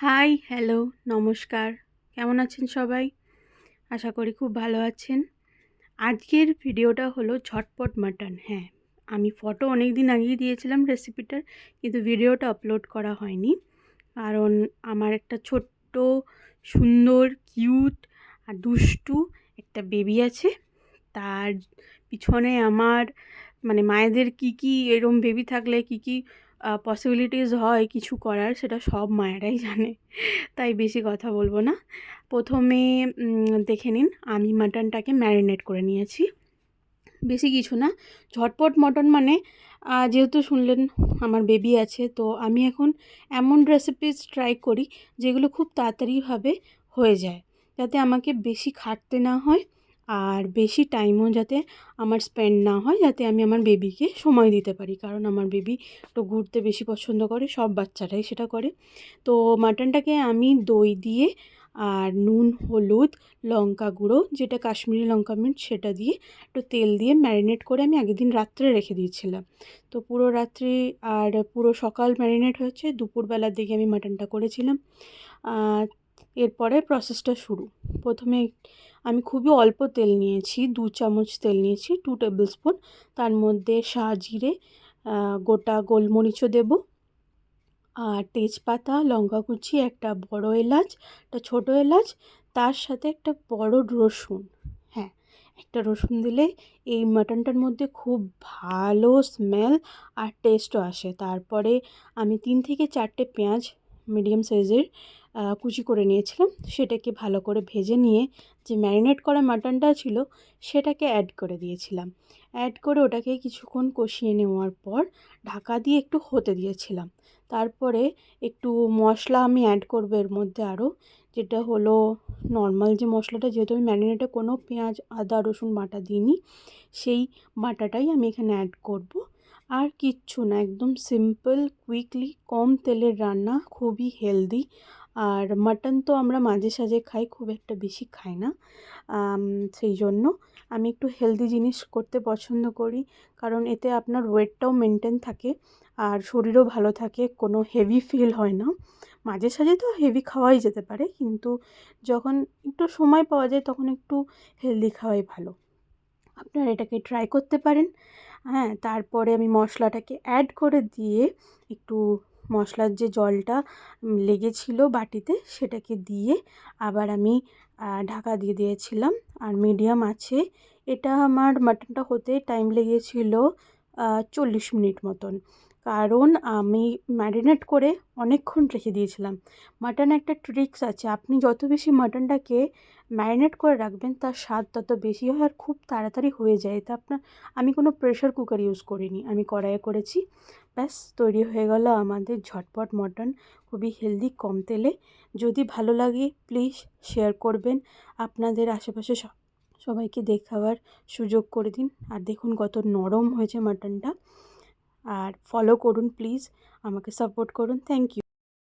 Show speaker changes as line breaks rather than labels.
High, hello, নমস্কার। কেমন আছেন সবাই? আশা করি খুব ভালো আছেন। আজকের ভিডিওটা হলো ঝটপট মাটন। হ্যাঁ, আমি ফটো অনেক দিন আগেই দিয়েছিলাম রেসিপিটার, কিন্তু ভিডিওটা আপলোড করা হয়নি। কারণ আমার একটা ছোট্ট, সুন্দর, কিউট আর দুষ্টু একটা বেবি আছে। তার পিছনে আমার মায়েদের কী এরম বেবি থাকলে কী পসিবিলিটিস হয় কিছু করার, সেটা সব মায়েরাই জানে। তাই বেশি কথা বলবো না। প্রথমে দেখে নিন, আমি মাটনটাকে ম্যারিনেট করে নিয়েছি। বেশি কিছু না, ঝটপট মটন যেহেতু শুনলেন আমার বেবি আছে, তো আমি এখন এমন রেসিপিস ট্রাই করি যেগুলো খুব তাড়াতাড়িভাবে হয়ে যায়, যাতে আমাকে বেশি খাটতে না হয় আর বেশি টাইমও যাতে আমার স্পেন্ড না হয়, যাতে আমি আমার বেবিকে সময় দিতে পারি। কারণ আমার বেবি একটু ঘুরতে বেশি পছন্দ করে, সব বাচ্চারাই সেটা করে। তো মাটনটাকে আমি দই দিয়ে আর নুন, হলুদ, লঙ্কা গুঁড়ো, যেটা কাশ্মীরি লঙ্কা মির্চ, সেটা দিয়ে একটু তেল দিয়ে ম্যারিনেট করে আমি আগের দিন রাত্রে রেখে দিয়েছিলাম। তো পুরো রাত্রি আর পুরো সকাল ম্যারিনেট হয়েছে, দুপুরবেলার দিকে আমি মাটনটা করেছিলাম। এরপরে প্রসেসটা শুরু। প্রথমে আমি খুবই অল্প তেল নিয়েছি, 2 চামচ তেল নিয়েছি, 2 টেবিল স্পুন। তার মধ্যে জিরে, গোটা গোলমরিচও দেবো, আর তেজপাতা, লঙ্কা কুচি, একটা বড় এলাচ, একটা ছোটো এলাচ, তার সাথে একটা বড় রসুন। হ্যাঁ, একটা রসুন দিলে এই মাটনটার মধ্যে খুব ভালো স্মেল আর টেস্টও আসে। তারপরে আমি 3 থেকে 4টে পেঁয়াজ মিডিয়াম সাইজের কুচি করে নিয়েছিলাম। সেটাকে ভালো করে ভেজে নিয়ে যে ম্যারিনেট করা মাটনটা ছিল সেটাকে অ্যাড করে দিয়েছিলাম। অ্যাড করে ওটাকে কিছুক্ষণ কষিয়ে নেওয়ার পর ঢাকা দিয়ে একটু হতে দিয়েছিলাম। তারপরে একটু মশলা আমি অ্যাড করবো এর মধ্যে আরও, যেটা হলো নর্মাল যে মশলাটা, যেহেতু আমি ম্যারিনেটে কোনো পেঁয়াজ, আদা, রসুন বাটা দিইনি, সেই বাটাটাই আমি এখানে অ্যাড করব। আর কিচ্ছু না, একদম সিম্পল, কুইকলি, কম তেলের রান্না, খুবই হেলদি। আর মাটন তো আমরা মাঝে সাঝে খাই, খুব একটা বেশি খাই না। সেই জন্য আমি একটু হেলদি জিনিস করতে পছন্দ করি, কারণ এতে আপনার ওয়েটটাও মেনটেন থাকে আর শরীরও ভালো থাকে, কোনো হেভি ফিল হয় না। মাঝে সাঝে তো হেভি খাওয়াই যেতে পারে, কিন্তু যখন একটু সময় পাওয়া যায় তখন একটু হেলদি খাওয়াই ভালো। আপনারা এটাকে ট্রাই করতে পারেন। হ্যাঁ, তারপরে আমি মশলাটাকে অ্যাড করে দিয়ে একটু মশলার যে জলটা লেগেছিল বাটিতে, সেটাকে দিয়ে আবার আমি ঢাকা দিয়ে দিয়েছিলাম। আর মিডিয়াম আছে, এটা আমার মাটনটা হতে টাইম লেগেছিল 40 মিনিট মতন, কারণ আমি ম্যারিনেট করে অনেকক্ষণ রেখে দিয়েছিলাম। মাটনে একটা ট্রিক্স আছে, আপনি যত বেশি মাটনটাকে ম্যারিনেট করে রাখবেন তার স্বাদ তত বেশি হয় আর খুব তাড়াতাড়ি হয়ে যায়। এটা আমি কোনো প্রেশার কুকার ইউজ করিনি, আমি কড়াইয়ে করেছি। ব্যাস, তৈরি হয়ে গেল আমাদের ঝটপট মটন, খুবই হেলদি, কম তেলে। যদি ভালো লাগে প্লিজ শেয়ার করবেন, আপনাদের আশেপাশে সবাইকে দেখাবার সুযোগ করে দিন। আর দেখুন কত নরম হয়েছে মাটনটা। আর ফলো করুন প্লিজ, আমাকে সাপোর্ট করুন। Thank you.